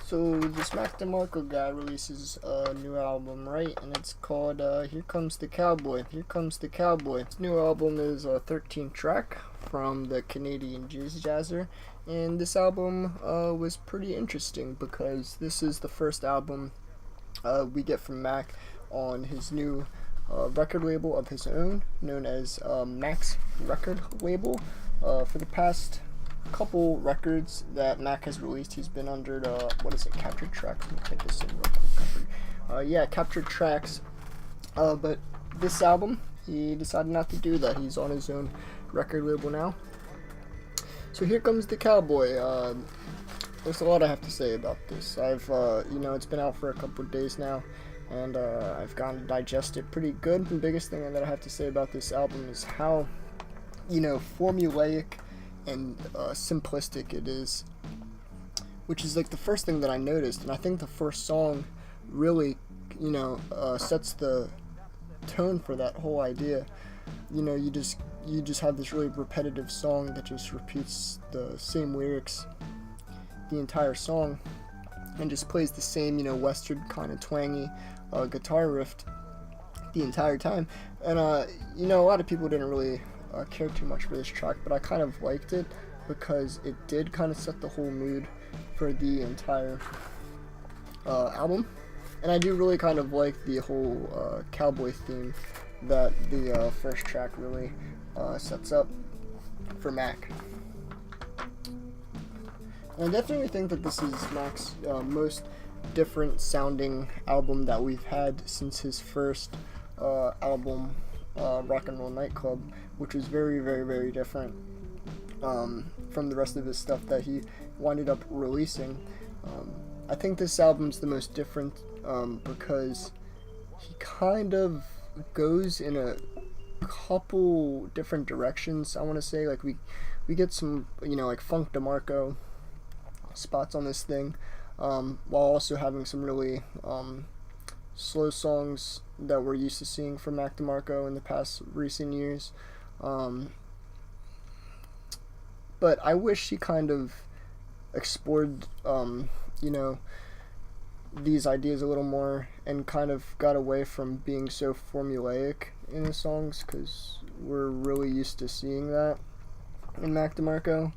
So this DeMarco guy releases a new album, right? And it's called Here Comes the Cowboy. Here Comes the Cowboy. This new album is a 13 track from the Canadian jazzer. And this album was pretty interesting because this is the first album we get from Mac on his new record label of his own, known as Mac's Record Label. For the past couple records that Mac has released, he's been under the, Captured Tracks. Let me type this in real quick. Captured Tracks. But this album, he decided not to do that. He's on his own record label now. So here comes the Cowboy. There's a lot I have to say about this. It's been out for a couple of days now, and I've gotten to digest it pretty good. The biggest thing that I have to say about this album is how, formulaic and simplistic it is, which is like the first thing that I noticed. And I think the first song really, sets the tone for that whole idea. You just have this really repetitive song that just repeats the same lyrics the entire song and just plays the same, western kind of twangy guitar riff the entire time. And a lot of people didn't really care too much for this track, but I kind of liked it because it did kind of set the whole mood for the entire album. And I do really kind of like the whole cowboy theme that the first track really sets up for Mac. And I definitely think that this is Mac's most different sounding album that we've had since his first album, Rock and Roll Nightclub, which was very, very, very different from the rest of his stuff that he winded up releasing. I think this album's the most different because he kind of goes in a couple different directions. I want to say, like, we get some, like funk DeMarco spots on this thing, while also having some really slow songs that we're used to seeing from Mac DeMarco in the past recent years. But I wish he kind of explored, these ideas a little more and kind of got away from being so formulaic in his songs, because we're really used to seeing that in Mac DeMarco's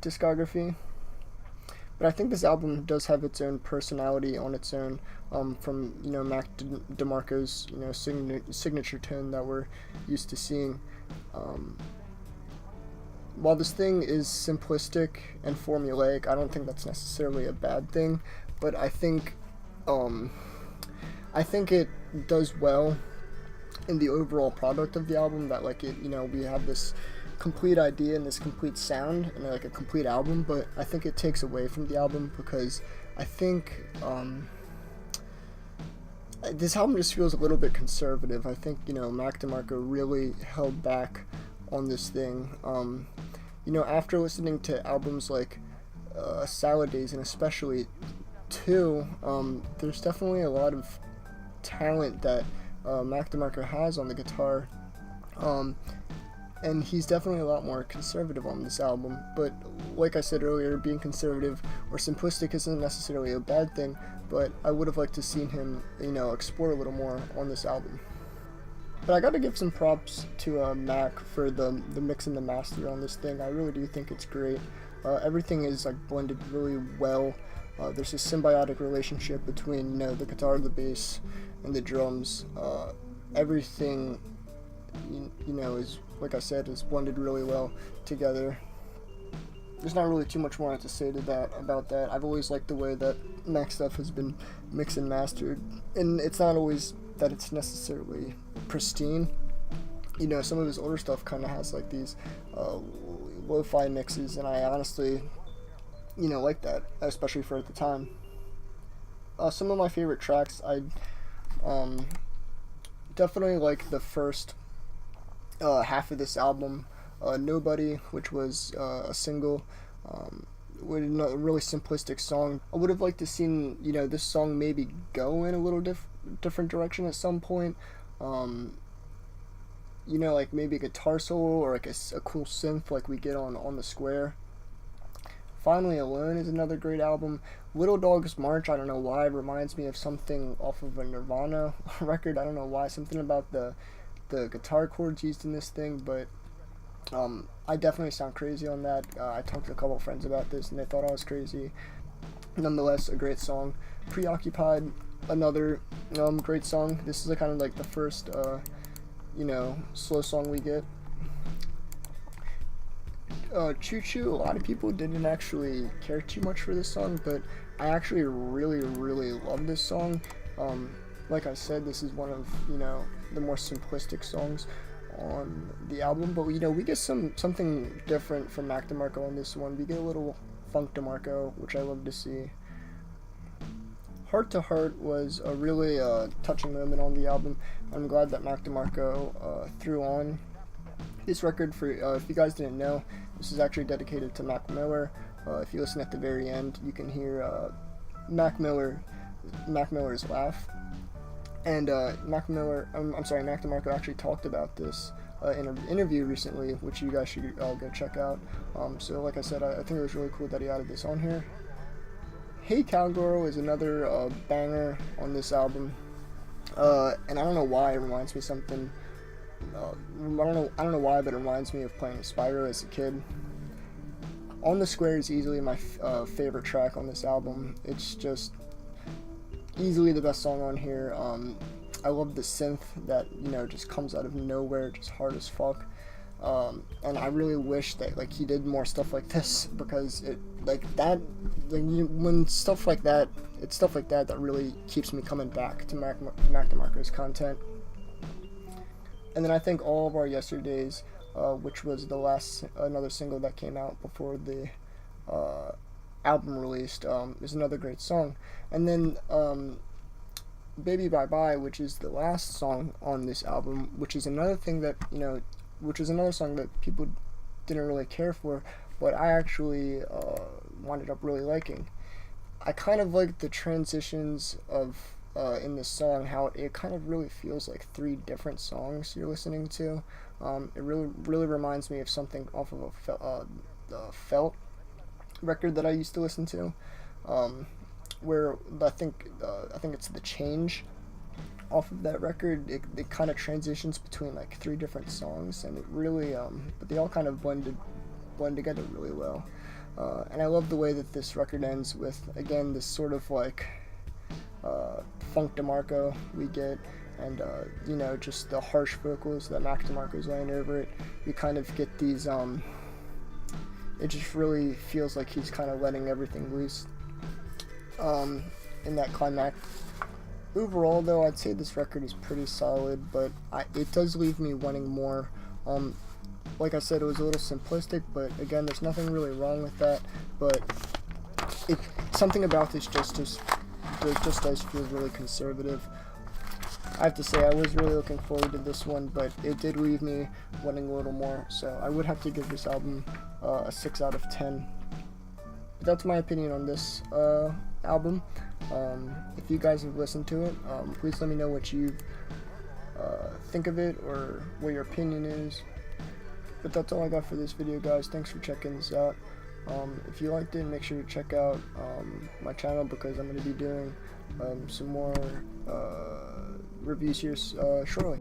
discography. But I think this album does have its own personality on its own, from Mac DeMarco's signature tone that we're used to seeing. While this thing is simplistic and formulaic, I don't think that's necessarily a bad thing. But I think it does well in the overall product of the album. That we have this complete idea and this complete sound and like a complete album, but I think it takes away from the album because I think this album just feels a little bit conservative. I think Mac DeMarco really held back on this thing. After listening to albums like Salad Days and especially 2, there's definitely a lot of talent that Mac DeMarco has on the guitar. And he's definitely a lot more conservative on this album. But like I said earlier, being conservative or simplistic isn't necessarily a bad thing, but I would have liked to seen him, explore a little more on this album. But I gotta give some props to Mac for the mix and the master on this thing. I really do think it's great. Everything is blended really well. There's a symbiotic relationship between the guitar, the bass, and the drums. Everything is, like I said, is blended really well together. There's not really too much more I have to say about that. I've always liked the way that Mac stuff has been mixed and mastered, and it's not always that it's necessarily pristine. Some of his older stuff kind of has like these lo-fi mixes, and I honestly, like that, especially for at the time. Some of my favorite tracks, I definitely like the first half of this album, Nobody, which was a single, with a really simplistic song. I would have liked to seen, this song maybe go in a little different direction at some point. Like maybe a guitar solo or like a cool synth like we get on the Square. Finally Alone is another great album. Little Dog's March, I don't know why, reminds me of something off of a Nirvana record. I don't know why, something about the guitar chords used in this thing, but I definitely sound crazy on that. I talked to a couple friends about this and they thought I was crazy. Nonetheless, a great song. Preoccupied, another great song. This is kind of like the first slow song we get. Choo Choo, a lot of people didn't actually care too much for this song, but I actually really love this song. Like I said, this is one of the more simplistic songs on the album, but we get something different from Mac DeMarco on this one. We get a little funk DeMarco, which I love to see. Heart to Heart was a really touching moment on the album. I'm glad that Mac DeMarco threw on this record. For if you guys didn't know, this is actually dedicated to Mac Miller. If you listen at the very end, you can hear Mac Miller's laugh. And Mac DeMarco actually talked about this in an interview recently, which you guys should all go check out. So like I said, I think it was really cool that he added this on here. Hey Cowgirl is another banger on this album, and I don't know why it reminds me of something. I don't know why, but it reminds me of playing Spyro as a kid. On the Square is easily my favorite track on this album. It's just easily the best song on here. I love the synth that just comes out of nowhere, just hard as fuck. And I really wish that he did more stuff like this, because when stuff like that, it's stuff like that that really keeps me coming back to Mac DeMarco's content. And then I think All of Our Yesterdays, which was another single that came out before the album released, is another great song. And then Baby Bye Bye, which is the last song on this album, which is another thing that which is another song that people didn't really care for, but I actually wound up really liking. I kind of like the transitions of in this song, how it kind of really feels like three different songs you're listening to. It really reminds me of something off of the Felt record that I used to listen to, where I think it's The Change. Off of that record, it kind of transitions between three different songs, and it really but they all kind of blend together really well. And I love the way that this record ends with, again, this sort of funk DeMarco we get, and just the harsh vocals that Mac DeMarco's laying over it. You kind of get these it just really feels like he's kind of letting everything loose in that climax. Overall, though, I'd say this record is pretty solid, but it does leave me wanting more. Like I said, it was a little simplistic, but again, there's nothing really wrong with that. But something about this just does feel really conservative. I have to say, I was really looking forward to this one, but it did leave me wanting a little more. So I would have to give this album a 6 out of 10. But that's my opinion on this album. If you guys have listened to it, please let me know what you think of it, or what your opinion is. But that's all I got for this video, guys. Thanks for checking this out. If you liked it, make sure to check out my channel, because I'm going to be doing some more reviews here shortly.